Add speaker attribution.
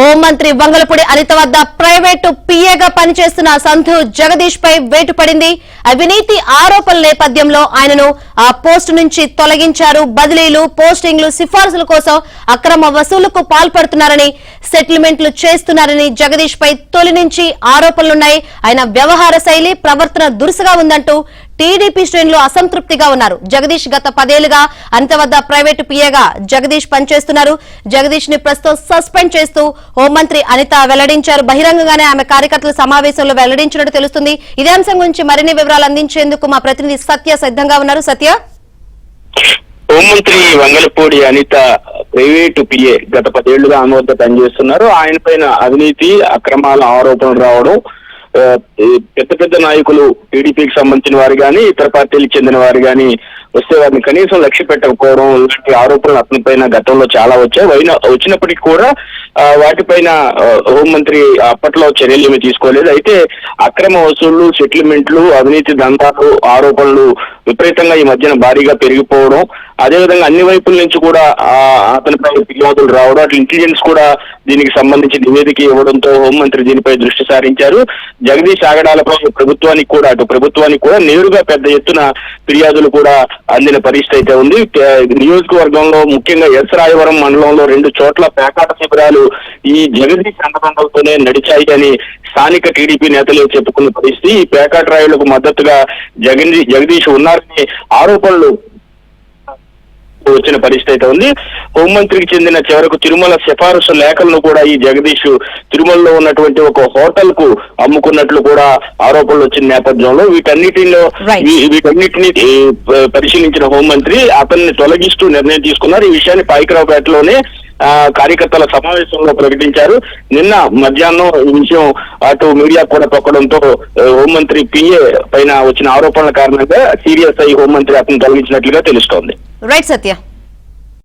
Speaker 1: హోంమంత్రి వంగలపూడి అనిత వద్ద ప్రైవేటు పిఏగా పనిచేస్తున్న సంధు జగదీష్ పై వేటు పడింది. అవినీతి ఆరోపణల నేపథ్యంలో ఆయనను ఆ పోస్టు నుంచి తొలగించారు. బదిలీలు, పోస్టింగ్లు, సిఫార్సుల కోసం అక్రమ వసూలుకు పాల్పడుతున్నారని, సెటిల్మెంట్లు చేస్తున్నారని జగదీష్ పై తొలి నుంచి ఆరోపణలున్నాయి. ఆయన వ్యవహార శైలి, ప్రవర్తన దురుసుగా ఉందంటూ టీడీపీ శ్రేణులు అసంతృప్తిగా ఉన్నారు. జగదీష్ గత 10 ఏళ్లుగా అనిత వద్ద ప్రైవేటు పిఏగా జగదీష్ పనిచేస్తున్నారు. జగదీష్ ని ప్రస్తుతం సస్పెండ్ చేస్తూ హోంమంత్రి అనిత వెల్లడించారు. బహిరంగంగానే ఆమె కార్యకర్తల సమావేశంలో వెల్లడించినట్టు తెలుస్తుంది. ఇదే అంశం గురించి మరిన్ని వివరాలు అందించేందుకు మా ప్రతినిధి సత్య సిద్ధంగా ఉన్నారు. సత్య,
Speaker 2: హోంమంత్రి వంగలపూడి అనిత ప్రైవేటు పిఏ గత 10 ఏళ్లుగా ఆమె వద్ద పనిచేస్తున్నారు. ఆయన పైన అవినీతి అక్రమాల ఆరోపణలు రావడం, పెద్ద పెద్ద నాయకులు టీడీపీకి సంబంధించిన వారు గాని, ఇతర పార్టీలకు చెందిన వారు గాని వస్తే వారిని కనీసం లక్ష్య పెట్టకపోవడం ఇలాంటి ఆరోపణలు అతని పైన గతంలో చాలా వచ్చాయి. వచ్చినప్పటికీ కూడా వాటిపైన హోంమంత్రి అప్పట్లో చర్యలు ఏమీ తీసుకోలేదు. అయితే అక్రమ వసూళ్లు, సెటిల్మెంట్లు, అవినీతి దందాలు, ఆరోపణలు విపరీతంగా ఈ మధ్యన భారీగా పెరిగిపోవడం, అదేవిధంగా అన్ని వైపుల నుంచి కూడా అతనిపై ఫిర్యాదులు రావడం, అట్లా ఇంటెలిజెన్స్ కూడా దీనికి సంబంధించి నివేదిక ఇవ్వడంతో హోంమంత్రి దీనిపై దృష్టి సారించారు. జగదీష్ ఆగడాలపై అటు ప్రభుత్వానికి కూడా నేరుగా పెద్ద ఎత్తున ఫిర్యాదులు కూడా అందిన పరిస్థితి అయితే ఉంది. నియోజకవర్గంలో ముఖ్యంగా ఎస్ రాయవరం మండలంలో 2 చోట్ల పేకాట శిబిరాలు ఈ జగదీష్ అండదండలతోనే నడిచాయి అని స్థానిక టీడీపీ నేతలే చెప్పుకున్న పరిస్థితి. ఈ పేకాట రాయులకు మద్దతుగా జగదీష్ ఉన్నారని ఆరోపణలు వచ్చిన పరిస్థితి అయితే ఉంది. హోంమంత్రికి చెందిన చివరకు తిరుమల సిఫారసు లేఖలను కూడా ఈ జగదీష్ తిరుమలలో ఉన్నటువంటి ఒక హోటల్ కు అమ్ముకున్నట్లు కూడా ఆరోపణలు వచ్చిన నేపథ్యంలో వీటన్నిటిని పరిశీలించిన హోంమంత్రి అతన్ని తొలగిస్తూ నిర్ణయం తీసుకున్నారు. ఈ విషయాన్ని పాయికరావుపేటలోనే కార్యకర్తల సమావేశంలో ప్రకటించారు. నిన్న మధ్యాహ్నం ఈ విషయం అటు మీడియా కూడా తొక్కడంతో హోంమంత్రి పిఏ పైన వచ్చిన ఆరోపణల కారణంగా సీరియస్ అయ్యి హోంమంత్రి అతను తొలగించినట్లుగా తెలుస్తోంది.
Speaker 1: రైట్ సత్య.